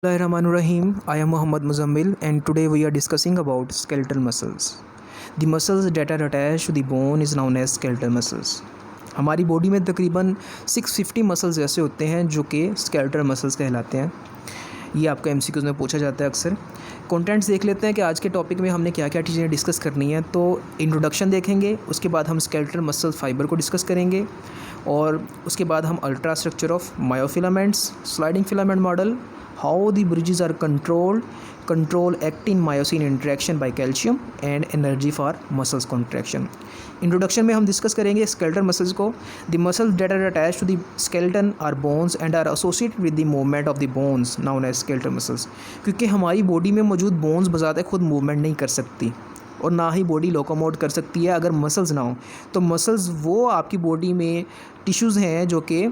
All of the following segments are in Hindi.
Bismillahirrahmanirrahim. I am Muhammad Muzammil and today we are discussing about skeletal muscles. The muscles that are attached to the bone is known as skeletal muscles. हमारी बॉडी में तकरीबन 650 मसल्स ऐसे होते हैं जो कि स्केलेटल मसल्स कहलाते हैं। ये आपका एमसीक्यूज़ में पूछा जाता है अक्सर। कंटेंट्स देख लेते हैं कि आज के टॉपिक में हमने क्या क्या चीज़ें डिस्कस करनी है। तो इंट्रोडक्शन देखेंगे, उसके बाद हम स्केलेटल मसल फाइबर को डिस्कस करेंगे और उसके बाद हम ultra structure of myofilaments, sliding filament model, how the bridges are control actin myosin interaction by calcium and energy for muscles contraction. Introduction में हम डिस्कस करेंगे स्केलेटल मसल्स को। The muscles that are attached to the skeleton are bones and are associated with the movement of the bones known as skeletal muscles. क्योंकि हमारी बॉडी में मौजूद बोन्स बजाते खुद मूवमेंट नहीं कर सकती और ना ही बॉडी लोकोमोट कर सकती है अगर मसल्स ना हो। तो मसल्स वो आपकी बॉडी में टिश्यूज़ हैं जो कि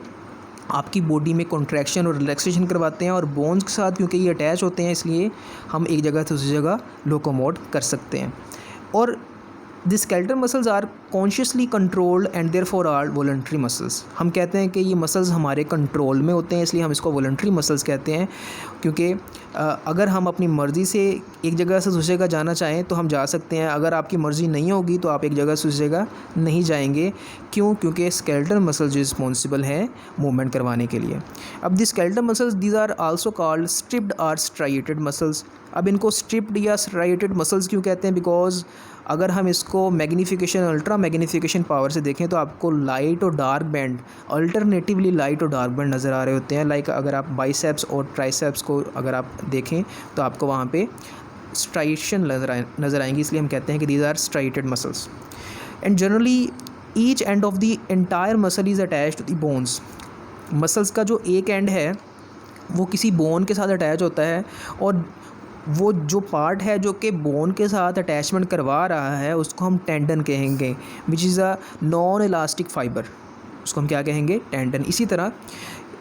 आपकी बॉडी में कॉन्ट्रैक्शन और रिलैक्सेशन करवाते हैं और बोन्स के साथ क्योंकि ये अटैच होते हैं इसलिए हम एक जगह से दूसरी जगह लोकोमोट कर सकते हैं। और the skeletal muscles are consciously controlled and therefore are voluntary muscles. हम कहते हैं कि ये मसल्स हमारे कंट्रोल में होते हैं इसलिए हम इसको वॉलंटरी मसल्स कहते हैं। क्योंकि अगर हम अपनी मर्ज़ी से एक जगह से दूसरी जगह जाना चाहें तो हम जा सकते हैं, अगर आपकी मर्ज़ी नहीं होगी तो आप एक जगह से दूसरी जगह नहीं जाएंगे। क्यों? क्योंकि स्केलेटल मसल्स रिस्पॉन्सिबल हैं मूवमेंट करवाने के लिए। अब the skeletal muscles these are also called striped और स्ट्राइएटेड मसल्स। अब इनको स्ट्रिप्ड या स्ट्राइएटेड मसल्स क्यों कहते हैं? बिकॉज अगर हम इसको मैग्नीफिकेशन, अल्ट्रा मैग्नीफिकेशन पावर से देखें तो आपको लाइट और डार्क बैंड, अल्टरनेटिवली लाइट और डार्क बैंड नज़र आ रहे होते हैं। लाइक अगर आप बाइसेप्स और ट्राइसेप्स को अगर आप देखें तो आपको वहाँ पे स्ट्राइएशन नज़र आएंगी, इसलिए हम कहते हैं कि these are striated muscles. And generally each end of the entire muscle is attached to the bones. Muscles का जो एक एंड है वो किसी बोन के साथ अटैच होता है और वो जो पार्ट है जो कि बोन के साथ अटैचमेंट करवा रहा है उसको हम टेंडन कहेंगे, which is a non elastic fibre. उसको हम क्या कहेंगे? टेंडन। इसी तरह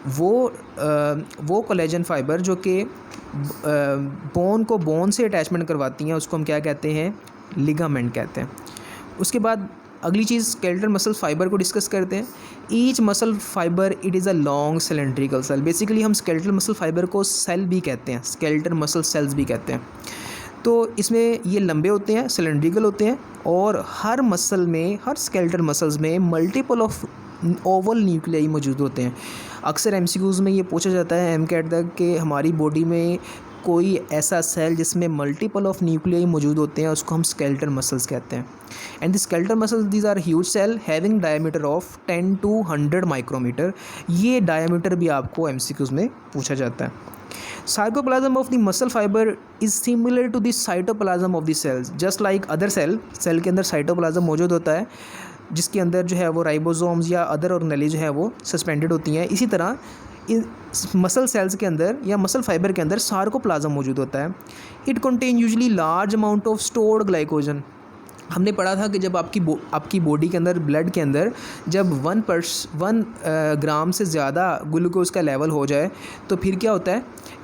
वो कोलेजन फाइबर जो कि बोन को बोन से अटैचमेंट करवाती हैं उसको हम क्या कहते हैं? लिगामेंट कहते हैं। उसके बाद अगली चीज़ स्केलेटल मसल फाइबर को डिस्कस करते हैं। Each muscle fibre it is a long cylindrical cell. Basically हम स्केलेटल मसल फाइबर को सेल भी कहते हैं, स्केलेटल मसल सेल्स भी कहते हैं। तो इसमें ये लंबे होते हैं, सिलेंड्रिकल होते हैं और हर मसल में, हर स्केलेटल मसल्स में मल्टीपल ऑफ ओवल न्यूक्लियाई मौजूद होते हैं। अक्सर एमसीक्यूज़ में ये पूछा जाता है एमकैट तक कि हमारी बॉडी में कोई ऐसा सेल जिसमें मल्टीपल ऑफ न्यूक्लियाई मौजूद होते हैं उसको हम स्केलेटल मसल्स कहते हैं। And the skeletal muscles these are huge cell having diameter of 10 to 100 micrometre. ये डायमीटर भी आपको एमसीक्यूज़ में पूछा जाता है। Cytoplasm of the muscle fibre is similar to the cytoplasm of the cells. Just like other cell के अंदर साइटोप्लाज्म मौजूद होता है जिसके अंदर जो है वो राइबोसोम्स या अदर ऑर्गेनेली जो है वो सस्पेंडेड होती हैं। इसी तरह इन मसल सेल्स के अंदर या मसल फाइबर के अंदर सार्कोप्लाज्म मौजूद होता है। It contain usually large amount of stored glycogen. हमने पढ़ा था कि जब आपकी बॉडी के अंदर, ब्लड के अंदर जब 1 ग्राम से ज़्यादा ग्लूकोज का लेवल हो जाए तो फिर क्या होता है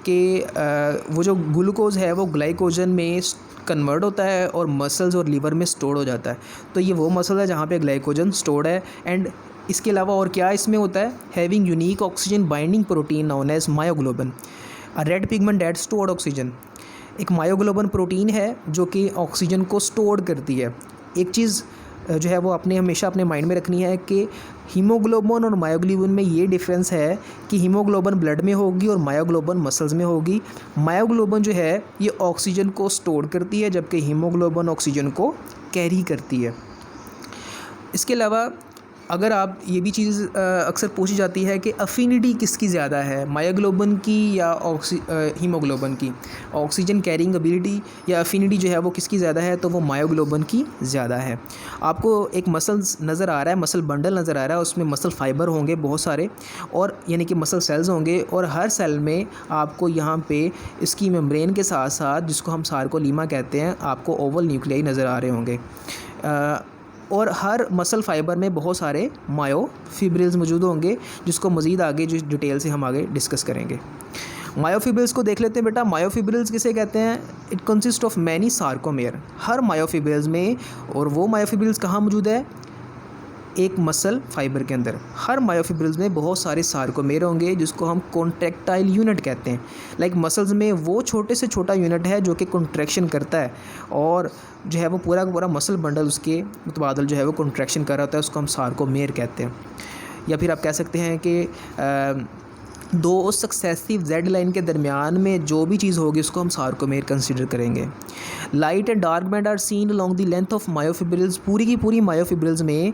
कि वो जो ग्लूकोज है वो ग्लाइकोजन में कन्वर्ट होता है और मसल्स और लीवर में स्टोर हो जाता है। तो ये वो मसल है जहाँ पे ग्लाइकोजन स्टोर्ड है। एंड इसके अलावा और क्या इसमें होता है? Having unique oxygen binding protein known as myoglobin, a red pigment that stored oxygen. एक मायोग्लोबिन प्रोटीन है जो कि ऑक्सीजन को स्टोर करती है। एक चीज़ जो है वो आपने हमेशा अपने माइंड में रखनी है कि हीमोग्लोबिन और मायोग्लोबिन में ये डिफरेंस है कि हीमोग्लोबिन ब्लड में होगी और मायोग्लोबिन मसल्स में होगी। मायोग्लोबिन जो है ये ऑक्सीजन को स्टोर करती है जबकि हीमोग्लोबिन ऑक्सीजन को कैरी करती है। इसके अलावा अगर आप ये भी चीज़ अक्सर पूछी जाती है कि अफिनिटी किसकी ज़्यादा है, मायोग्लोबिन की या हीमोग्लोबिन की? ऑक्सीजन कैरिंग एबिलिटी या अफिनिटी जो है वो किसकी ज़्यादा है? तो वो मायोग्लोबिन की ज़्यादा है। आपको एक मसल नज़र आ रहा है, मसल बंडल नज़र आ रहा है, उसमें मसल फाइबर होंगे बहुत सारे और यानी कि मसल सेल्स होंगे और हर सेल में आपको यहाँ पे इसकी मेम्ब्रेन के साथ साथ जिसको हम सार्कोलीमा कहते हैं आपको ओवल न्यूक्लियाई नज़र आ रहे होंगे। और हर मसल फाइबर में बहुत सारे मायोफिब्रिल्स मौजूद होंगे जिसको मज़ीद आगे जो डिटेल से हम आगे डिस्कस करेंगे। मायोफिब्रिल्स को देख लेते हैं बेटा। मायोफिब्रिल्स किसे कहते हैं? It consist of many sarcomere. Her myofibrils में, और वो मायोफिब्रिल्स कहाँ मौजूद है? एक मसल फाइबर के अंदर हर मायोफिब्रिल्स में बहुत सारे सार्कोमेर होंगे जिसको हम कॉन्ट्रैक्टाइल यूनिट कहते हैं। लाइक मसल्स में वो छोटे से छोटा यूनिट है जो कि कॉन्ट्रैक्शन करता है और जो है वो पूरा का पूरा मसल बंडल उसके मुतबादल जो है वो कॉन्ट्रैक्शन कर रहा होता है, उसको हम सार्कोमेर कहते हैं। या फिर आप कह सकते हैं कि दो सक्सेसिव जेड लाइन के दरमियान में जो भी चीज़ होगी उसको हम सार्कोमेर कंसीडर करेंगे। Light and dark band are seen along the length of myofibrils. पूरी की पूरी मायोफिब्रिल्स में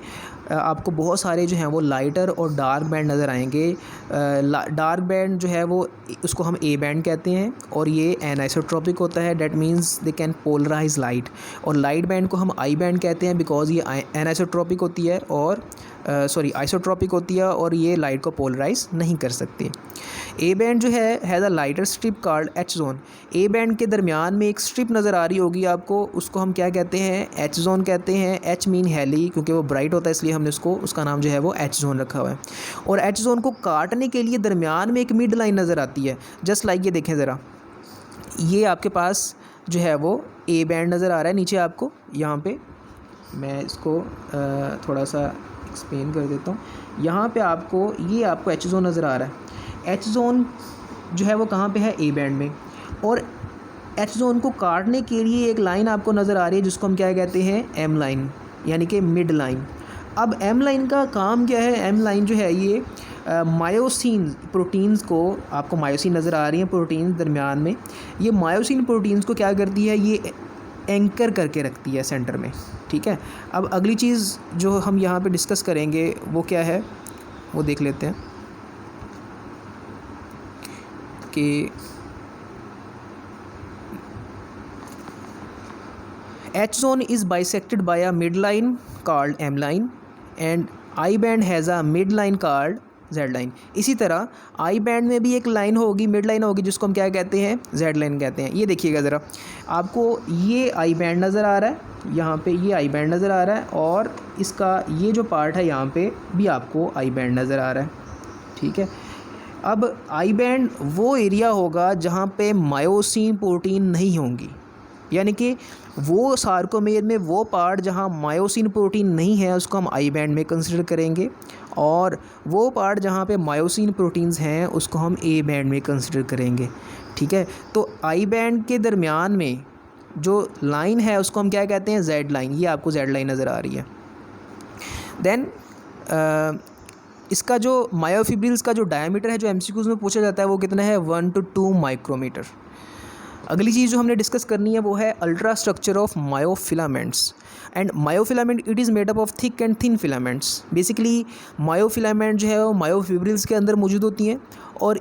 आपको बहुत सारे जो हैं वो लाइटर और डार्क बैंड नज़र आएंगे। डार्क बैंड जो है वो उसको हम ए बैंड कहते हैं और ये एनाइसोट्रॉपिक होता है, that means they can polarize light. और लाइट बैंड को हम आई बैंड कहते हैं बिकॉज ये एनाइसोट्रॉपिक होती है और आइसोट्रॉपिक होती है और ये लाइट को पोलराइज नहीं कर सकती। ए बैंड जो है has a lighter strip called H zone. A band के दरमियान में एक स्ट्रिप नज़र आ रही होगी आपको, उसको हम क्या कहते हैं, एच जोन कहते हैं। एच मीन हेली, क्योंकि वो ब्राइट होता है इसलिए हमने उसका नाम जो है वो एच जोन रखा हुआ है। और एच जोन को काटने के लिए दरमियान में एक मिड लाइन नज़र आती है, जस्ट लाइक ये देखें ज़रा, ये आपके पास जो है वो ए बैंड नज़र आ रहा है नीचे आपको। यहाँ पे मैं इसको थोड़ा सा एक्सप्लेन कर देता हूँ। यहाँ पे आपको एच जोन नज़र आ रहा है। एच जोन जो है वो कहाँ पे है, ए बैंड में। और एच जोन को काटने के लिए एक लाइन आपको नज़र आ रही है जिसको हम क्या कहते हैं, एम लाइन, यानी कि मिड लाइन। अब एम लाइन का काम क्या है, एम लाइन जो है ये मायोसिन प्रोटीन्स को, आपको मायोसिन नज़र आ रही हैं प्रोटीन्स दरमियान में, ये मायोसिन प्रोटीन्स को क्या करती है, ये एंकर करके रखती है सेंटर में। ठीक है, अब अगली चीज़ जो हम यहाँ पे डिस्कस करेंगे वो क्या है, वो देख लेते हैं कि H zone is bisected by a midline called M line and I band has a midline called Z line। इसी तरह I band में भी एक लाइन होगी, मिड लाइन होगी, जिसको हम क्या कहते हैं, Z line कहते हैं। ये देखिएगा ज़रा, आपको ये I band नज़र आ रहा है, यहाँ पे ये I band नज़र आ रहा है और इसका ये जो पार्ट है यहाँ पे भी आपको I band नज़र आ रहा है। ठीक है, अब I band वो एरिया होगा जहाँ पे मायोसिन प्रोटीन नहीं होंगी, यानी कि वो सार्कोमेर में वो पार्ट जहाँ मायोसिन प्रोटीन नहीं है उसको हम आई बैंड में कंसिडर करेंगे, और वो पार्ट जहाँ पे मायोसिन प्रोटीन्स हैं उसको हम ए बैंड में कंसिडर करेंगे। ठीक है, तो आई बैंड के दरमियान में जो लाइन है उसको हम क्या कहते हैं, जेड लाइन। ये आपको जेड लाइन नज़र आ रही है। देन इसका जो मायोफिब्रिल्स का जो डायमीटर है, जो एमसीक्यूज़ में पूछा जाता है, वो कितना है, 1 to 2 माइक्रोमीटर। अगली चीज़ जो हमने डिस्कस करनी है वो है ultra structure of myofilaments. And myofilament it is made up of thick and thin filaments. Basically myofilament जो है वो मायोफिब्रिल्स के अंदर मौजूद होती हैं और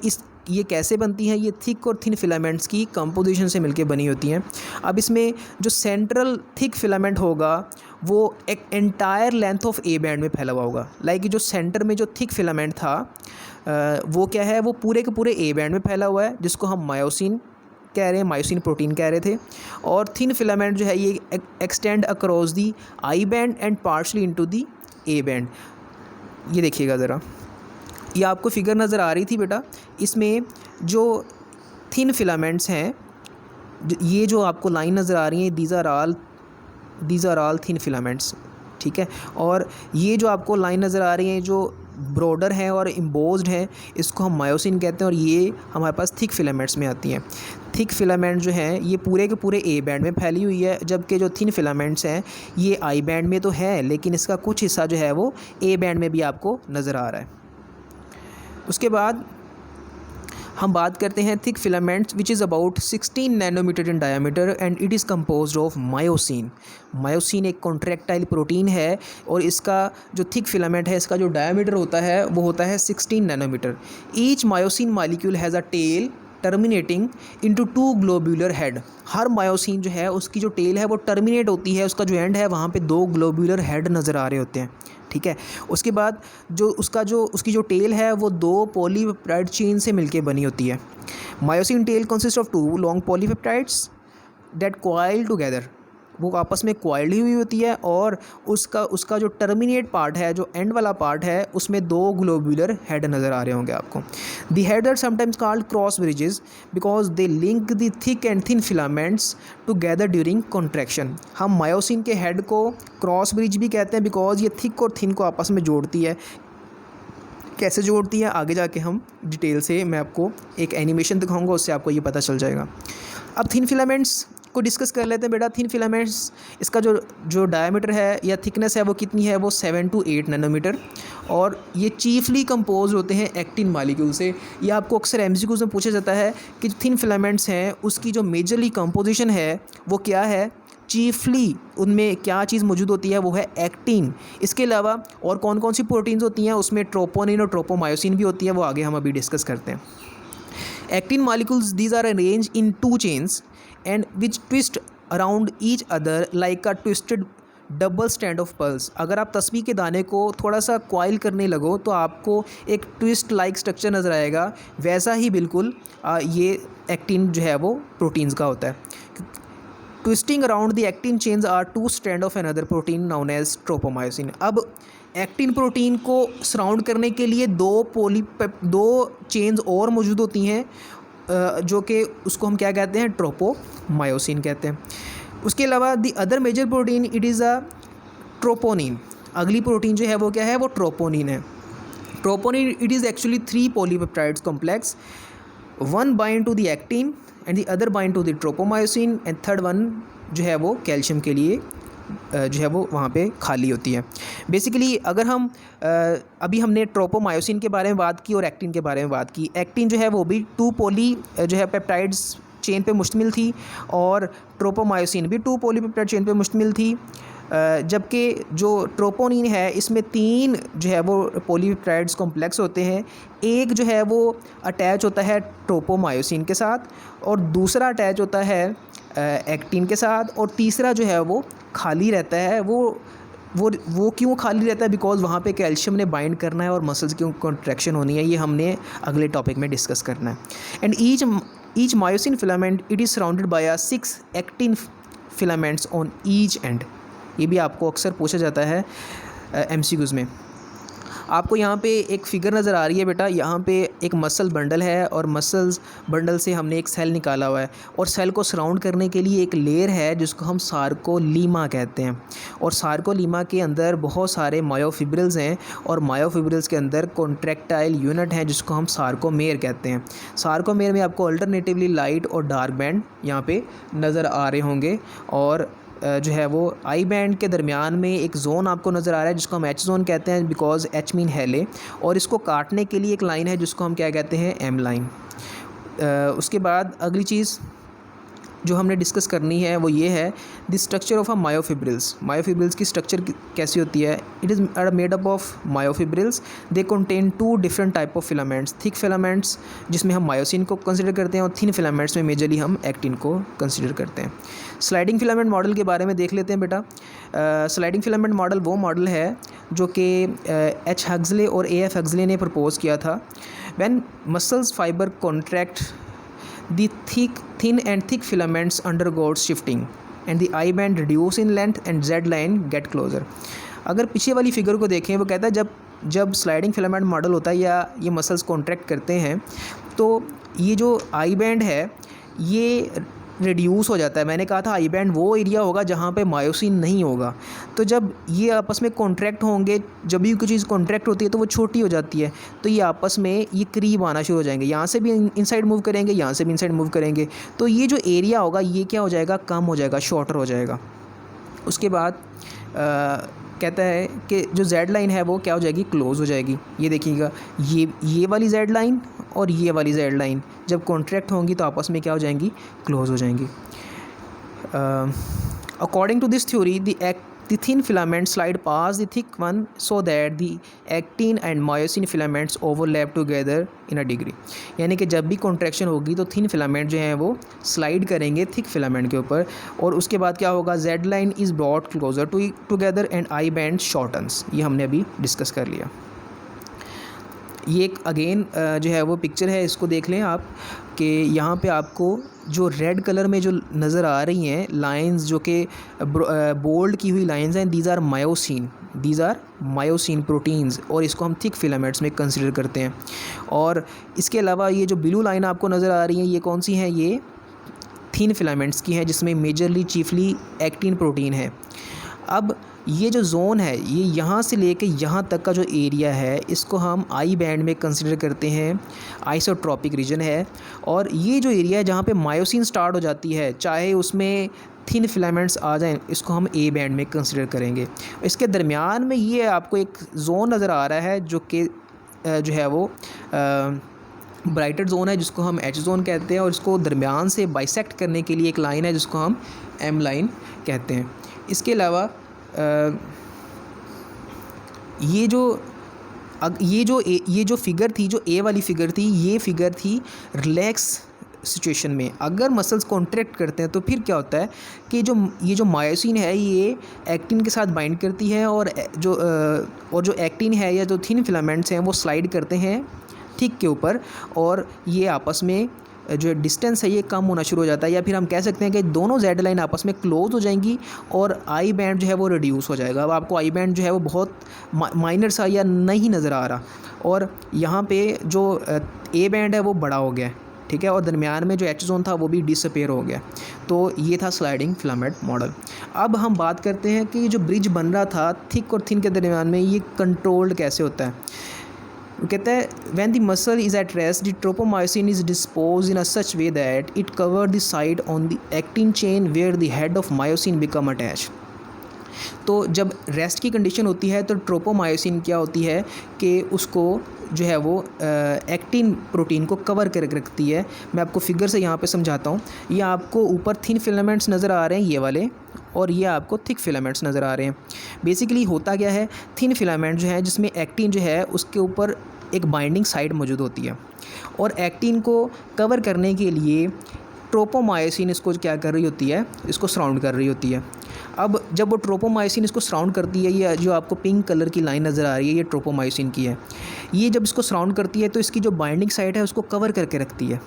ये कैसे बनती हैं, ये थिक और थिन फिलामेंट्स की कंपोजिशन से मिलके बनी होती हैं। अब इसमें जो सेंट्रल थिक फिलामेंट होगा वो एक entire length of A band में फैला हुआ होगा। लाइक जो सेंटर में जो थिक फिलामेंट था वो क्या है, वो पूरे के पूरे ए बैंड में फैला हुआ है, जिसको हम मायोसिन कह रहे हैं, मायोसिन प्रोटीन कह रहे थे। और थिन फिलामेंट जो है ये extend across the I band and partially into the A band. ये देखिएगा ज़रा, ये आपको फिगर नज़र आ रही थी बेटा, इसमें जो थिन फिलामेंट्स हैं, ये जो आपको लाइन नज़र आ रही है, these are all thin filaments. ठीक है, और ये जो आपको लाइन नज़र आ रही है जो ब्रॉडर है और इम्बोज्ड है, इसको हम मायोसिन कहते हैं और ये हमारे पास थिक फिलामेंट्स में आती हैं। थिक फिलामेंट जो हैं ये पूरे के पूरे ए बैंड में फैली हुई है, जबकि जो थिन फिलामेंट्स हैं ये आई बैंड में तो है, लेकिन इसका कुछ हिस्सा जो है वो ए बैंड में भी आपको नज़र आ रहा है। उसके बाद हम बात करते हैं thick filaments which is about 16 nanometer in diameter and it is composed of myosin. Myosin एक कॉन्ट्रैक्टाइल प्रोटीन है और इसका जो थिक फिलामेंट है इसका जो डायमीटर होता है वो होता है 16 nanometer. Each myosin molecule has a tail terminating into 2 globular head. हर मायोसिन जो है उसकी जो टेल है वो टर्मिनेट होती है, उसका जो एंड है वहाँ पे 2 ग्लोब्यूलर हेड नज़र आ रहे होते हैं। ठीक है, उसके बाद उसकी जो टेल है वो 2 पॉलीपेप्टाइड चेन से मिलके बनी होती है। Myosin tail consist of 2 long polypeptides that coil together. वो आपस में क्वाइल्ड हुई होती है और उसका जो टर्मिनेट पार्ट है, जो एंड वाला पार्ट है, उसमें 2 ग्लोब्यूलर हेड नज़र आ रहे होंगे आपको। The head are sometimes called cross bridges because they link the thick and thin filaments together during contraction. हम मायोसिन के हेड को क्रॉस ब्रिज भी कहते हैं बिकॉज ये थिक और थिन को आपस में जोड़ती है। कैसे जोड़ती है आगे जाके हम डिटेल से मैं आपको एक एनिमेशन दिखाऊंगा, उससे आपको ये पता चल जाएगा। अब थिन फिलामेंट्स को डिस्कस कर लेते हैं बेटा। थिन फिलामेंट्स, इसका जो डायमीटर है या थिकनेस है वो कितनी है, वो 7 to 8 नैनोमीटर, और ये चीफली कंपोज होते हैं एक्टिन मालिक्यूल से। ये आपको अक्सर एमसीक्यूज़ में पूछा जाता है कि थिन फिलामेंट्स हैं उसकी जो मेजरली कंपोजिशन है वो क्या है, चीफली उनमें क्या चीज़ मौजूद होती है, वो है एक्टिन। इसके अलावा और कौन कौन सी प्रोटीन्स होती हैं, उसमें ट्रोपोनिन और ट्रोपोमायोसिन भी होती है, वो आगे हम अभी डिस्कस करते हैं। Actin molecules these are arranged in 2 chains and which twist around each other like a twisted double stand of pearls. अगर आप तस्बीह के दाने को थोड़ा सा क्वाइल करने लगो तो आपको एक ट्विस्ट लाइक स्ट्रक्चर नज़र आएगा, वैसा ही बिल्कुल ये एक्टिन जो है वो प्रोटीन्स का होता है। Twisting around the actin chains are 2 strand of another protein known as tropomyosin. अब एक्टिन प्रोटीन को सराउंड करने के लिए 2 चेन्स और मौजूद होती हैं जो कि उसको हम क्या कहते हैं, ट्रोपोमायोसिन कहते हैं। उसके अलावा the other major protein it is a troponin. अगली प्रोटीन जो है वो क्या है, वो ट्रोपोनिन है। Troponin it is actually 3 polypeptides complex, 1 bind to the actin and the other bind to the tropomyosin and third one जो है वो कैल्शियम के लिए जो है वो वहाँ पे खाली होती है। बेसिकली अगर हम अभी हमने ट्रोपोमायोसिन के बारे में बात की और एक्टिन के बारे में बात की। एक्टिन जो है वो भी 2 पॉली जो है पेप्टाइड्स चेन पे मुश्तमिल थी और ट्रोपोमायोसिन भी 2 पॉलीपेप्टाइड चेन पे मुश्तमिल थी, जबकि जो ट्रोपोनिन है इसमें 3 जो है वो पॉलीपेप्टाइड्स कॉम्प्लेक्स होते हैं। एक जो है वो अटैच होता है ट्रोपोमायोसिन के साथ और दूसरा अटैच होता है एक्टिन के साथ और तीसरा जो है वो खाली रहता है। वो क्यों खाली रहता है, बिकॉज वहाँ पे कैल्शियम ने बाइंड करना है और मसल्स की कॉन्ट्रैक्शन होनी है। ये हमने अगले टॉपिक में डिस्कस करना है। And each myosin filament it is surrounded by 6 actin filaments on each and. ये भी आपको अक्सर पूछा जाता है एमसीक्यूज़ में। आपको यहाँ पे एक फिगर नज़र आ रही है बेटा, यहाँ पे एक मसल बंडल है और मसल्स बंडल से हमने एक सेल निकाला हुआ है और सेल को सराउंड करने के लिए एक लेयर है जिसको हम सार्कोलीमा कहते हैं। और सार्कोलीमा के अंदर बहुत सारे मायोफिब्रिल्स हैं और मायोफिब्रिल्स के अंदर कॉन्ट्रैक्टाइल यूनिट हैं जिसको हम सार्कोमेर कहते हैं। सार्कोमेर में आपको अल्टरनेटिवली लाइट और डार्क बैंड यहाँ पे नज़र आ रहे होंगे और जो है वो आई बैंड के दरमियान में एक जोन आपको नज़र आ रहा है जिसको हम एच जोन कहते हैं, बिकॉज एच मीन हेले, और इसको काटने के लिए एक लाइन है जिसको हम क्या कहते हैं, एम लाइन। उसके बाद अगली चीज़ जो हमने डिस्कस करनी है वो ये है the structure of a myofibrils. Myofibrils की स्ट्रक्चर कैसी होती है, it is made up of myofibrils. They contain 2 different type of filaments, thick filaments जिसमें हम मायोसिन को कंसिडर करते हैं और थिन फिलामेंट्स में मेजरली हम एक्टिन को कंसिडर करते हैं। स्लाइडिंग फिलामेंट मॉडल के बारे में देख लेते हैं बेटा। स्लाइडिंग फिलामेंट मॉडल वो मॉडल है जो कि एच हग्सले और ए एफ हग्सले ने प्रपोज किया था। When muscles fibre contract the thin and thick filaments undergoes shifting and the I band reduce in length and Z line get closer। अगर पीछे वाली फिगर को देखें वो कहता है जब स्लाइडिंग फिलामेंट मॉडल होता है या ये मसल्स कॉन्ट्रैक्ट करते हैं तो ये जो आई बैंड है ये रिड्यूस हो जाता है। मैंने कहा था आई बैंड वो एरिया होगा जहाँ पे मायोसिन नहीं होगा। तो जब ये आपस में कॉन्ट्रैक्ट होंगे, जब भी कोई चीज़ कॉन्ट्रैक्ट होती है तो वो छोटी हो जाती है, तो ये आपस में ये करीब आना शुरू हो जाएंगे। यहाँ से भी इनसाइड मूव करेंगे, यहाँ से भी इनसाइड मूव करेंगे, तो ये जो एरिया होगा ये क्या हो जाएगा, कम हो जाएगा, शॉर्टर हो जाएगा। उसके बाद कहता है कि जो जेड लाइन है वो क्या हो जाएगी, क्लोज़ हो जाएगी। ये देखिएगा, ये वाली जेड लाइन और ये वाली जेड लाइन जब कॉन्ट्रैक्ट होंगी तो आपस में क्या हो जाएंगी, क्लोज़ हो जाएंगी। According to this theory the thin filaments slide past the thick one so that the actin and myosin filaments overlap together in a degree। यानी कि जब भी कॉन्ट्रैक्शन होगी तो थिन फिलामेंट जो हैं वो स्लाइड करेंगे थिक फिलामेंट के ऊपर और उसके बाद क्या होगा, Z line is brought closer together and I band shortens. ये हमने अभी डिस्कस कर लिया। ये एक अगेन जो है वो पिक्चर है, इसको देख लें आप कि यहाँ पे आपको जो रेड कलर में जो नज़र आ रही हैं लाइंस, जो कि बोल्ड की हुई लाइंस हैं, दीज आर मायोसिन प्रोटीन्स, और इसको हम थिक फिलामेंट्स में कंसिडर करते हैं। और इसके अलावा ये जो ब्लू लाइन आपको नज़र आ रही हैं, ये कौन सी हैं? ये थिन फिलामेंट्स की हैं, जिसमें मेजरली चीफली एक्टिन प्रोटीन है। अब ये जो जोन है, ये यहाँ से लेके यहाँ तक का जो एरिया है, इसको हम आई बैंड में कंसिडर करते हैं, आइसोट्रॉपिक रीजन है। और ये जो एरिया है जहाँ पे मायोसिन स्टार्ट हो जाती है, चाहे उसमें थिन फिलामेंट्स आ जाएं, इसको हम ए बैंड में कंसिडर करेंगे। इसके दरमियान में ये आपको एक जोन नज़र आ रहा है जो कि जो है वो ब्राइटर जोन है, जिसको हम एच जोन कहते हैं, और इसको दरमियान से बाइसेक्ट करने के लिए एक लाइन है जिसको हम एम लाइन कहते हैं। इसके अलावा ये जो फिगर थी, जो ए वाली फिगर थी, ये फिगर थी रिलैक्स सिचुएशन में। अगर मसल्स कॉन्ट्रैक्ट करते हैं तो फिर क्या होता है कि ये जो मायोसिन है, ये एक्टिन के साथ बाइंड करती है, और जो एक्टिन है या जो थिन फिलामेंट्स हैं वो स्लाइड करते हैं थिक के ऊपर, और ये आपस में जो डिस्टेंस है ये कम होना शुरू हो जाता है, या फिर हम कह सकते हैं कि दोनों जेड लाइन आपस में क्लोज हो जाएंगी और आई बैंड जो है वो रिड्यूस हो जाएगा। अब आपको आई बैंड जो है वो बहुत माइनर सा या नहीं नज़र आ रहा, और यहाँ पे जो ए बैंड है वो बड़ा हो गया, ठीक है, और दरमियान में जो एच जोन था वो भी डिसअपेयर हो गया। तो ये था स्लाइडिंग फिलामेंट मॉडल। अब हम बात करते हैं कि जो ब्रिज बन रहा था थिक और थिन के दरमियान में, ये कंट्रोल्ड कैसे होता है। वो कहता है when the muscle is at rest, the tropomyosin is disposed in a such way that it cover the side on the actin chain where the head of myosin become attached। तो जब रेस्ट की कंडीशन होती है तो ट्रोपोमायोसिन क्या होती है कि उसको जो है वो एक्टिन प्रोटीन को कवर कर रखती है। मैं आपको फिगर से यहाँ पे समझाता हूँ। ये आपको ऊपर थिन फिलामेंट्स नज़र आ रहे हैं ये वाले, और ये आपको थिक फिलामेंट्स नज़र आ रहे हैं। बेसिकली होता क्या है, थिन फिलामेंट जो है जिसमें एक्टिन जो है उसके ऊपर एक बाइंडिंग साइड मौजूद होती है, और एक्टिन को कवर करने के लिए ट्रोपोमायोसिन इसको क्या कर रही होती है, इसको सराउंड कर रही होती है। अब जब वो ट्रोपोमायोसिन इसको सराउंड करती है, ये जो आपको पिंक कलर की लाइन नज़र आ रही है ये ट्रोपोमायोसिन की है। ये जब इसको सराउंड करती है तो इसकी जो बाइंडिंग साइड है उसको कवर करके रखती है,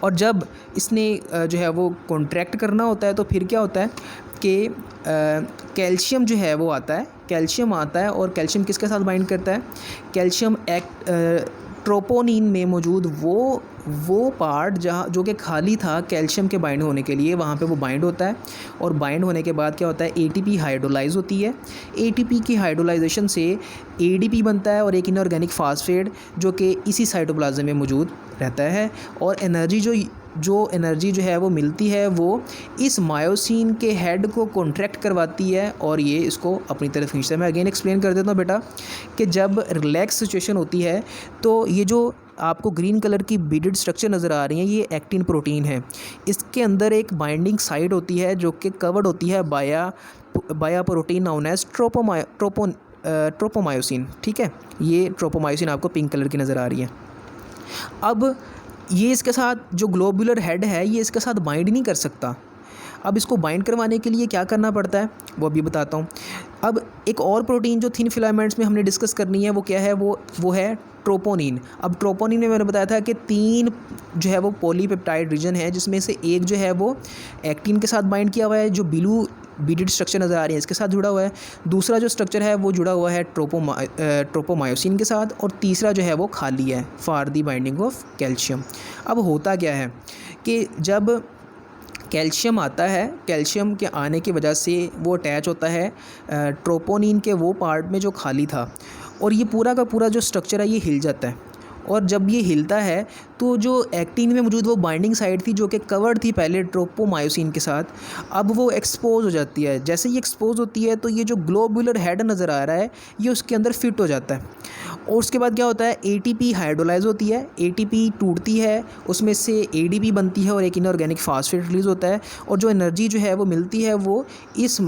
और जब इसने जो है वो कॉन्ट्रैक्ट करना होता है तो फिर क्या होता है कि कैल्शियम जो है वो आता है, कैल्शियम आता है, और कैल्शियम किसके साथ बाइंड करता है, कैल्शियम ट्रोपोनिन में मौजूद वो पार्ट जो कि खाली था कैल्शियम के बाइंड होने के लिए, वहाँ पे वो बाइंड होता है। और बाइंड होने के बाद क्या होता है, एटीपी हाइड्रोलाइज होती है। एटीपी की हाइड्रोलाइजेशन से एडीपी बनता है, और एक इनऑर्गेनिक फास्फेट जो कि इसी साइटोप्लाज्म में मौजूद रहता है। और एनर्जी जो एनर्जी जो है वो मिलती है वो इस मायोसिन के हेड को कॉन्ट्रैक्ट करवाती है, और ये इसको अपनी तरफ खींचता है। मैं अगेन एक्सप्लेन कर देता हूँ बेटा कि जब रिलैक्स सिचुएशन होती है तो ये जो आपको ग्रीन कलर की बीडेड स्ट्रक्चर नज़र आ रही है ये एक्टिन प्रोटीन है। इसके अंदर एक बाइंडिंग साइड होती है जो कि कवर्ड होती है बाया प्रोटीन नाउन एज ट्रोपोमायोसिन, ठीक है। ये ट्रोपोमायोसिन आपको पिंक कलर की नज़र आ रही है। अब ये इसके साथ जो ग्लोबुलर हेड है ये इसके साथ बाइंड नहीं कर सकता। अब इसको बाइंड करवाने के लिए क्या करना पड़ता है वो अभी बताता हूँ। अब एक और प्रोटीन जो थिन फिलामेंट्स में हमने डिस्कस करनी है वो क्या है, वो है ट्रोपोनिन। अब ट्रोपोनिन में मैंने बताया था कि 3 जो है वो पॉलीपेप्टाइड रीजन है, जिसमें से एक जो है वो एक्टिन के साथ बाइंड किया हुआ है, जो ब्लू बीडेड स्ट्रक्चर नज़र आ रही है इसके साथ जुड़ा हुआ है। दूसरा जो स्ट्रक्चर है वो जुड़ा हुआ है ट्रोपोमायोसिन के साथ, और तीसरा जो है वो खाली है for the binding of calcium. अब होता क्या है कि जब कैल्शियम आता है, कैल्शियम के आने की वजह से वो अटैच होता है ट्रोपोनिन के वो पार्ट में जो खाली था, और ये पूरा का पूरा जो स्ट्रक्चर है ये हिल जाता है। और जब ये हिलता है तो जो एक्टिन में मौजूद वो बाइंडिंग साइड थी जो कि कवर्ड थी पहले ट्रोपोमायोसिन के साथ, अब वो एक्सपोज हो जाती है। जैसे ये एक्सपोज होती है तो ये जो ग्लोबुलर हेड नज़र आ रहा है ये उसके अंदर फिट हो जाता है, और उसके बाद क्या होता है, एटीपी हाइड्रोलाइज होती है, एटीपी टूटती है, उसमें से एडीपी बनती है और एक इनऑर्गेनिक फास्फेट रिलीज़ होता है, और जो एनर्जी जो है वो मिलती है वो इस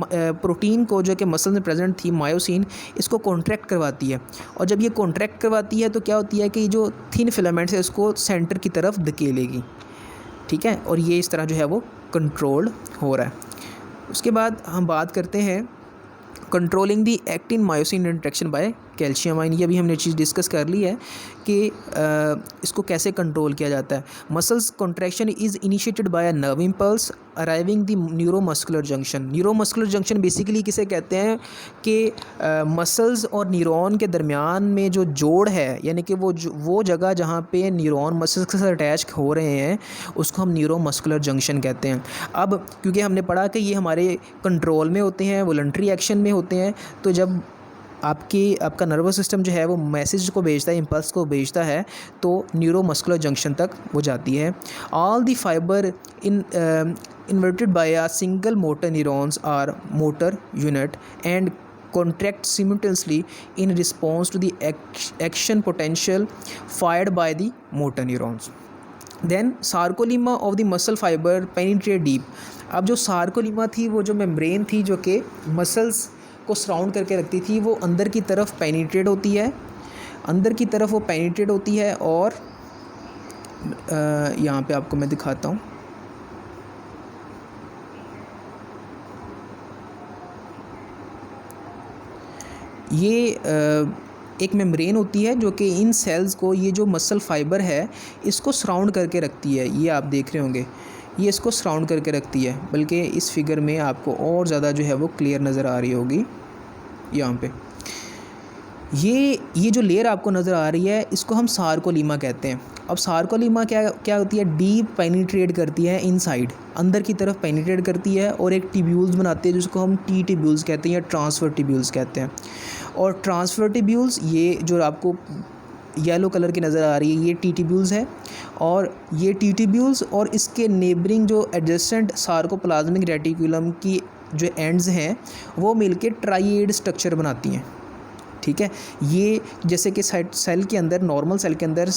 प्रोटीन को जो कि मसल में प्रेजेंट थी मायोसिन, इसको कॉन्ट्रैक्ट करवाती है। और जब ये कॉन्ट्रैक्ट करवाती है तो क्या होती है कि जो थिन फिलामेंट्स है उसको सेंटर की तरफ धकेलेगी, ठीक है, और ये इस तरह जो है वो कंट्रोल हो रहा है। उसके बाद हम बात करते हैं controlling the actin myosin interaction by calcium ion, ये अभी हमने चीज़ डिस्कस कर ली है कि इसको कैसे कंट्रोल किया जाता है। Muscles contraction is initiated by a nerve impulse arriving the neuromuscular junction. Neuromuscular junction basically किसे कहते हैं कि मसल्स और न्यूरॉन के दरमियान में जो जोड़ है, यानी कि वो जगह जहाँ पे न्यूरॉन मसल्स के साथ अटैच हो रहे हैं उसको हम न्यूरोमस्कुलर जंक्शन कहते हैं। अब क्योंकि हमने पढ़ा कि ये हमारे कंट्रोल में होते हैं, वॉलंटरी एक्शन में होते हैं, तो जब आपका नर्वस सिस्टम जो है वो मैसेज को भेजता है, इम्पल्स को भेजता है, तो न्यूरोमस्कुलर जंक्शन तक वो जाती है। All the fiber inverted by a single motor neurons are motor unit and contract simultaneously in response to the action potential fired by the motor neurons. Then sarcolemma of the muscle fiber penetrate deep. अब जो सार्कोलीमा थी, वो जो मेम्ब्रेन थी जो कि मसल्स को सराउंड करके रखती थी, वो अंदर की तरफ पेनिट्रेट होती है, और यहाँ पे आपको मैं दिखाता हूँ। ये एक मेम्ब्रेन होती है जो कि इन सेल्स को, ये जो मसल फाइबर है इसको सराउंड करके रखती है। ये आप देख रहे होंगे, ये इसको सराउंड करके रखती है, बल्कि इस फिगर में आपको और ज़्यादा जो है वो क्लियर नज़र आ रही होगी। यहाँ पे ये जो लेयर आपको नज़र आ रही है इसको हम सार्कोलीमा कहते हैं। अब सार्कोलीमा क्या होती है, डीप पेनिट्रेट करती है इनसाइड, अंदर की तरफ पेनिट्रेट करती है और एक टिब्यूल्स बनाती है जिसको हम टी टिब्यूल्स कहते हैं या ट्रांसफ़र टिब्यूल्स कहते हैं। और ट्रांसफ़र टिब्यूल्स, ये जो आपको येलो कलर की नज़र आ रही है, ये टी टिब्यूल्स है, और ये टी टिब्यूल्स और इसके नेबरिंग जो एडजेसेंट सार्कोप्लाज्मिक रेटिकुलम की जो एंड्स हैं वो मिलके ट्राइएड स्ट्रक्चर बनाती हैं। ठीक है, ये जैसे कि सेल के अंदर, नॉर्मल सेल के अंदर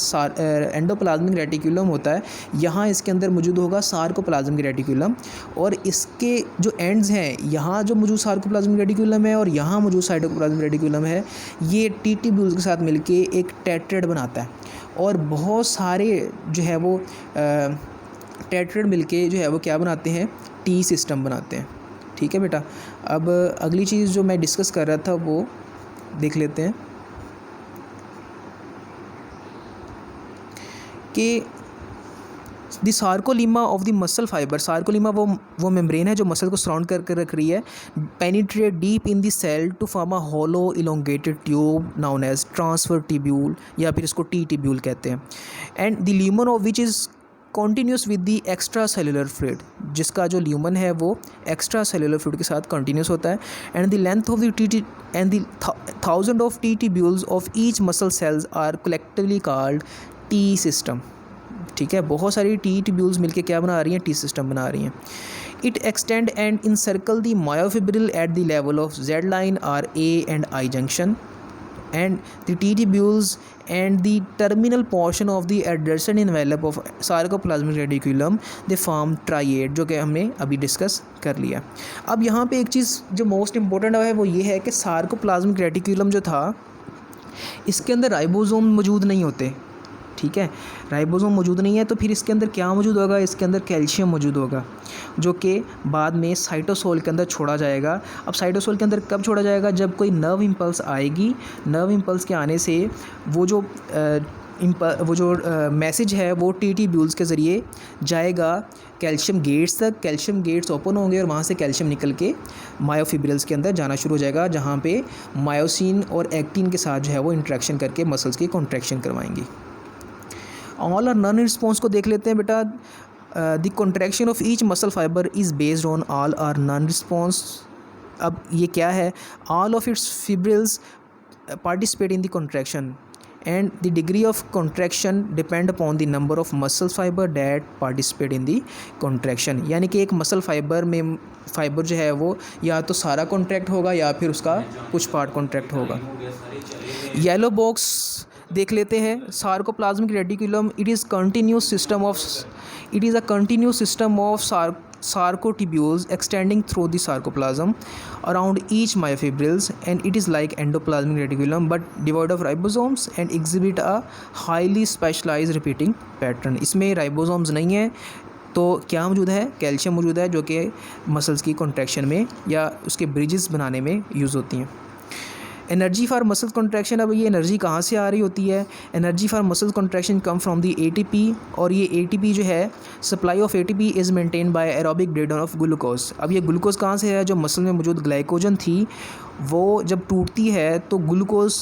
एंडोप्लाज्मिक रेटिकुलम होता है, यहाँ इसके अंदर मौजूद होगा सार्कोप्लाज्मिक रेटिकुलम, और इसके जो एंड्स हैं, यहाँ जो मौजूद सार्कोप्लाज्मिक रेटिकुलम है और यहाँ मौजूद साइटोप्लाज्मिक रेटिकुलम है, ये टी टिब्यूल्स के साथ मिलके एक टेट्रेड बनाता है, और बहुत सारे जो है वो टेट्रेड मिलके जो है वो क्या बनाते हैं, टी सिस्टम बनाते हैं। ठीक है बेटा, अब अगली चीज़ जो मैं डिस्कस कर रहा था वो देख लेते हैं कि the सार्कोलीमा of the muscle fibre. सार्कोलीमा वो मेम्ब्रेन है जो मसल को सराउंड करके रख रही है। Penetrate deep in the cell to form a hollow elongated tube known as transfer tubule, या फिर इसको टी टिब्यूल कहते हैं। And the lumen of which is continuous with the extra cellular fluid, जिसका जो ल्यूमन है वो एक्स्ट्रा सेलुलर फ्लूइड के साथ कंटिन्यूस होता है। And the length of the T and the 1000 of T tubules of each muscle cells are collectively called T system. ठीक है, बहुत सारी टी टिब्यूल्स मिलके क्या बना रही हैं, टी सिस्टम बना रही हैं। It extend and encircle the myofibril at the level of Z line or A and I junction, and the T tubules and the terminal portion of the adjacent envelope of sarcoplasmic reticulum they form triad, जो कि हमने अभी डिस्कस कर लिया। अब यहाँ पे एक चीज़ जो मोस्ट इम्पोर्टेंट है वो ये है कि सार्कोप्लाज्मिक रेटिकुलम जो था इसके अंदर राइबोसोम मौजूद नहीं होते। ठीक है, राइबोसोम मौजूद नहीं है, तो फिर इसके अंदर क्या मौजूद होगा, इसके अंदर कैल्शियम मौजूद होगा, जो कि बाद में साइटोसोल के अंदर छोड़ा जाएगा। अब साइटोसोल के अंदर कब छोड़ा जाएगा, जब कोई नर्व इम्पल्स आएगी। नर्व इम्पल्स के आने से वो जो मैसेज है वो टी टिब्यूल्स के ज़रिए जाएगा कैल्शियम गेट्स तक। कैल्शियम गेट्स ओपन होंगे और वहाँ से कैल्शियम निकल के मायोफिब्रिल्स के अंदर जाना शुरू हो जाएगा, जहाँ पे मायोसिन और एक्टिन के साथ जो है वो इंट्रैक्शन करके मसल्स की कॉन्ट्रैक्शन करवाएंगी। ऑल और नन रिस्पॉन्स को देख लेते हैं बेटा। The contraction of each muscle fibre is based on all और नन रिस्पॉन्स। अब ये क्या है, all of its fibrils participate in the contraction and the degree of contraction depend upon the number of muscle fibre that participate in the contraction. यानी कि एक मसल फाइबर जो है वो या तो सारा कॉन्ट्रैक्ट होगा या फिर उसका कुछ पार्ट कॉन्ट्रैक्ट होगा। येलो बॉक्स देख लेते हैं। Sarcoplasmic reticulum it is a continuous system of sarcotubules extending through the sarcoplasm around each myofibrils, and it is like endoplasmic reticulum but devoid of ribosomes and exhibit a highly specialized repeating pattern। इसमें ribosomes नहीं है, तो क्या मौजूद है, कैल्शियम मौजूद है, जो कि मसल्स की कॉन्ट्रैक्शन में या उसके ब्रिजेस बनाने में यूज़ होती हैं। एनर्जी फॉर मसल कॉन्ट्रैक्शन, अब ये एनर्जी कहाँ से आ रही होती है? Energy for muscle contraction come from the ATP, और ये एटीपी जो है, supply of ATP is maintain by aerobic breakdown of glucose. अब ये ग्लूकोज कहाँ से है? जो मसल में मौजूद ग्लाइकोजन थी वो जब टूटती है तो ग्लूकोज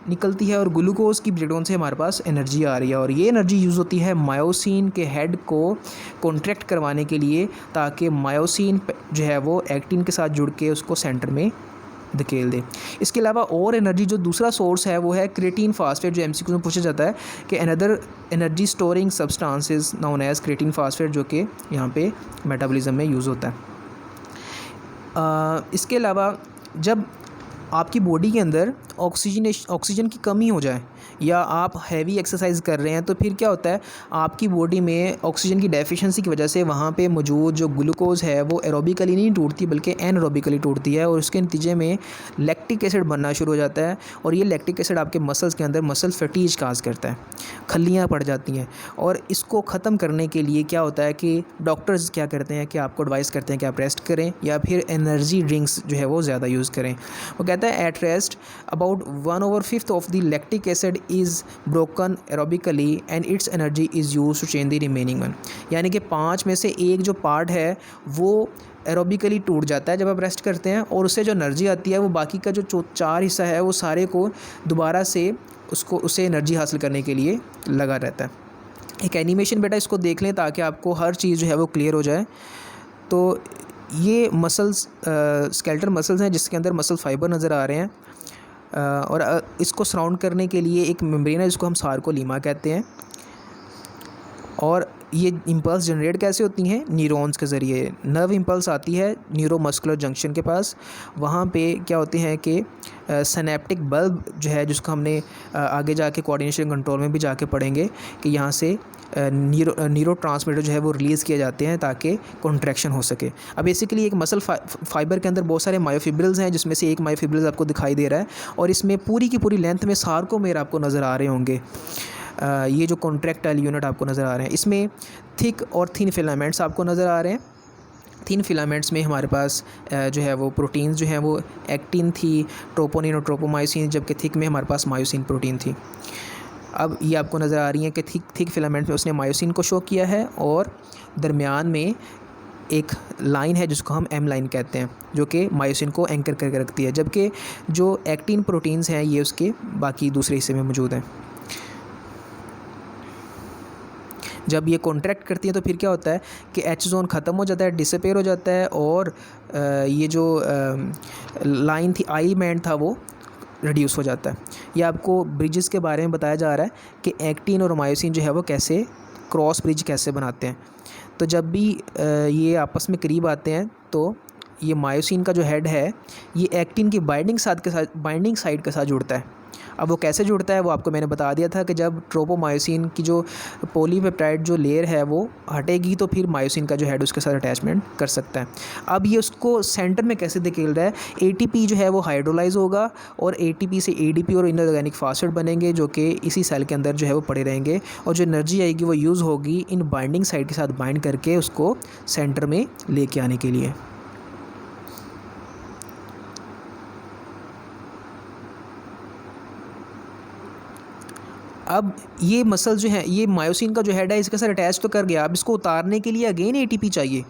निकलती है, और ग्लूकोज की ब्रेकडाउन से हमारे पास एनर्जी आ रही है, और ये एनर्जी यूज़ होती है मायोसिन के हेड को कॉन्ट्रैक्ट करवाने के लिए, ताकि मायोसिन जो है वो एक्टिन के साथ जुड़ के उसको सेंटर में धकेल दे। इसके अलावा और एनर्जी जो दूसरा सोर्स है वो है क्रिएटिन फास्फेट, जो एमसीक्यू में पूछा जाता है कि another energy storing substance is known as creatine phosphate, जो कि यहाँ पे मेटाबॉलिज्म में यूज़ होता है। इसके अलावा जब आपकी बॉडी के अंदर ऑक्सीजन की कमी हो जाए, या आप हैवी एक्सरसाइज कर रहे हैं, तो फिर क्या होता है, आपकी बॉडी में ऑक्सीजन की डेफिशिएंसी की वजह से वहाँ पे मौजूद जो ग्लूकोज है वो एरोबिकली नहीं टूटती बल्कि एनएरोबिकली टूटती है, और उसके नतीजे में लैक्टिक एसिड बनना शुरू हो जाता है, और ये लैक्टिक एसिड आपके मसल्स के अंदर मसल फटीज काज करता है, खल्लियाँ पड़ जाती हैं। और इसको ख़त्म करने के लिए क्या होता है कि डॉक्टर्स क्या करते हैं कि आपको एडवाइस करते हैं कि आप रेस्ट करें, या फिर एनर्जी ड्रिंक्स जो है वो ज़्यादा यूज़ करें। वो कहता है at rest about 1/5 of the lactic acid is broken aerobically and its energy is use to change the remaining 1। यानी कि 5 में से 1 जो पार्ट है वो एरोबिकली टूट जाता है जब आप रेस्ट करते हैं, और उससे जो एनर्जी आती है वो बाकी का जो 4 हिस्सा है वो सारे को दोबारा से उससे एनर्जी हासिल करने के लिए लगा रहता है। एक एनिमेशन बेटा इसको देख लें ताकि आपको हर चीज़ जो है वो क्लियर हो जाए। तो ये मसल्स स्केलेटल मसल्स हैं जिसके अंदर मसल फाइबर नज़र आ रहे हैं, और इसको सराउंड करने के लिए एक मेम्ब्रेन है जिसको हम सार्कोलीमा कहते हैं। और ये इम्पल्स जनरेट कैसे होती हैं? न्यूरॉन्स के ज़रिए। नर्व इम्पल्स आती है न्यूरोमस्कुलर जंक्शन के पास, वहाँ पे क्या होते हैं कि सिनेप्टिक बल्ब जो है, जिसको हमने आगे जाके कोऑर्डिनेशन कंट्रोल में भी जाके पढ़ेंगे कि यहाँ से न्यूरोट्रांसमीटर जो है वो रिलीज़ किए जाते हैं ताकि कॉन्ट्रैक्शन हो सके। अब बेसिकली एक मसल फाइबर के अंदर बहुत सारे मायोफिब्रिल्स हैं, जिसमें से एक मायोफिब्रिल्स आपको दिखाई दे रहा है, और इसमें पूरी की पूरी लेंथ में सार्कोमेर आपको नज़र आ रहे होंगे। ये जो कॉन्ट्रैक्टाइल यूनिट आपको नज़र आ रहे हैं, इसमें थिक और थिन फिलामेंट्स आपको नज़र आ रहे हैं। थिन फिलामेंट्स में हमारे पास जो है वो प्रोटीन्स जो हैं वो एक्टिन थी, ट्रोपोनिन और ट्रोपोमायोसिन, जबकि थिक में हमारे पास मायोसिन प्रोटीन थी। अब ये आपको नज़र आ रही है कि थिक फिलामेंट में उसने मायोसिन को शो किया है, और दरमियान में एक लाइन है जिसको हम एम लाइन कहते हैं, जो कि मायोसिन को एंकर करके रखती है, जबकि जो एक्टिन प्रोटीन्स हैं ये उसके बाकी दूसरे हिस्से में मौजूद हैं। जब ये कॉन्ट्रैक्ट करती है तो फिर क्या होता है कि एच जोन ख़त्म हो जाता है, डिसअपेयर हो जाता है, और ये जो लाइन थी, आई बैंड था, वो रिड्यूस हो जाता है। ये आपको ब्रिजेस के बारे में बताया जा रहा है कि एक्टिन और मायोसिन जो है वो कैसे क्रॉस ब्रिज कैसे बनाते हैं। तो जब भी ये आपस में करीब आते हैं तो ये मायोसिन का जो हेड है ये एक्टिन की बाइंडिंग साइड के साथ जुड़ता है। अब वो कैसे जुड़ता है वो आपको मैंने बता दिया था कि जब ट्रोपोमायोसिन की जो पॉलीपेप्टाइड जो लेयर है वो हटेगी तो फिर मायोसिन का जो हेड उसके साथ अटैचमेंट कर सकता है। अब ये उसको सेंटर में कैसे धकेल रहा है, एटीपी जो है वो हाइड्रोलाइज होगा, और एटीपी से एडीपी और इनऑर्गेनिक फास्फेट बनेंगे, जो कि इसी सेल के अंदर जो है वो पड़े रहेंगे, और जो एनर्जी आएगी वो यूज़ होगी इन बाइंडिंग साइड के साथ बाइंड करके उसको सेंटर में लेके आने के लिए। अब ये मसल जो है, ये मायोसिन का जो हेड है इसके साथ अटैच तो कर गया, अब इसको उतारने के लिए अगेन एटीपी चाहिए,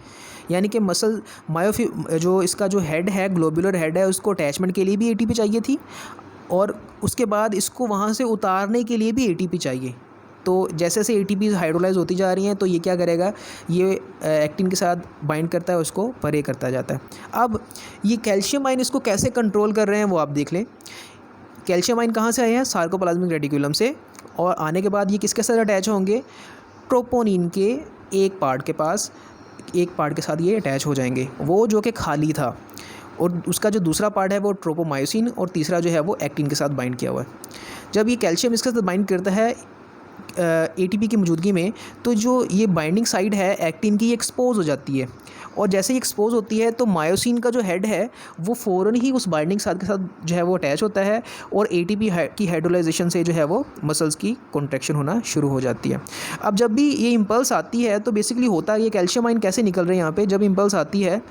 यानी कि मसल जो इसका जो हेड है, ग्लोबुलर हेड है, उसको अटैचमेंट के लिए भी एटीपी चाहिए थी, और उसके बाद इसको वहाँ से उतारने के लिए भी एटीपी चाहिए। तो जैसे जैसे एटीपी हाइड्रोलाइज होती जा रही हैं तो ये क्या करेगा, ये एक्टिन के साथ बाइंड करता है, उसको परे करता जाता है। अब ये कैल्शियम आयन इसको कैसे कंट्रोल कर रहे हैं वो आप देख लें। कैल्शियम आयन कहाँ से आए हैं? सार्कोप्लाज्मिक रेटिकुलम से, और आने के बाद ये किसके साथ अटैच होंगे? ट्रोपोनिन के एक पार्ट के साथ ये अटैच हो जाएंगे, वो जो कि खाली था, और उसका जो दूसरा पार्ट है वो ट्रोपोमायोसिन, और तीसरा जो है वो एक्टिन के साथ बाइंड किया हुआ है। जब ये कैल्शियम इसके साथ बाइंड करता है एटीपी की मौजूदगी में, तो जो ये बाइंडिंग साइड है एक्टिन की, ये एक्सपोज हो जाती है, और जैसे ही एक्सपोज होती है तो मायोसिन का जो हेड है वो फ़ौरन ही उस बाइंडिंग साइड के साथ जो है वो अटैच होता है, और एटीपी की हाइड्रोलाइजेशन से जो है वो मसल्स की कॉन्ट्रैक्शन होना शुरू हो जाती है। अब जब भी ये इम्पल्स आती है तो बेसिकली होता है, ये कैल्शियम आयन कैसे निकल रहे हैं यहाँ पे, जब इम्पल्स आती है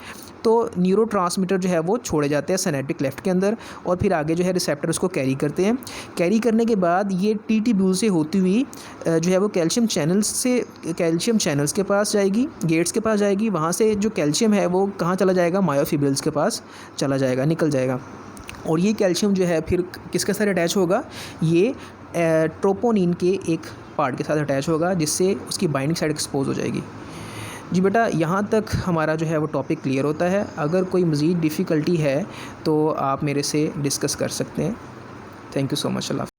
तो न्यूरोट्रांसमीटर जो है वो छोड़े जाते हैं सिनेप्टिक लेफ्ट के अंदर, और फिर आगे जो है रिसेप्टर उसको कैरी करते हैं। कैरी करने के बाद ये टी ट्यूब्यूल से होती हुई जो है वो कैल्शियम चैनल्स के पास जाएगी, गेट्स के पास जाएगी। वहाँ से जो कैल्शियम है वो कहाँ चला जाएगा, मायोफिब्रिल्स के पास चला जाएगा, निकल जाएगा। और ये कैल्शियम जो है फिर किसके साथ अटैच होगा, ये ट्रोपोनिन के एक पार्ट के साथ अटैच होगा, जिससे उसकी बाइंडिंग साइड एक्सपोज हो जाएगी। जी बेटा, यहाँ तक हमारा जो है वो टॉपिक क्लियर होता है। अगर कोई मज़ीद डिफ़िकल्टी है तो आप मेरे से डिस्कस कर सकते हैं। Thank you so much. Allah हाफ़िज़।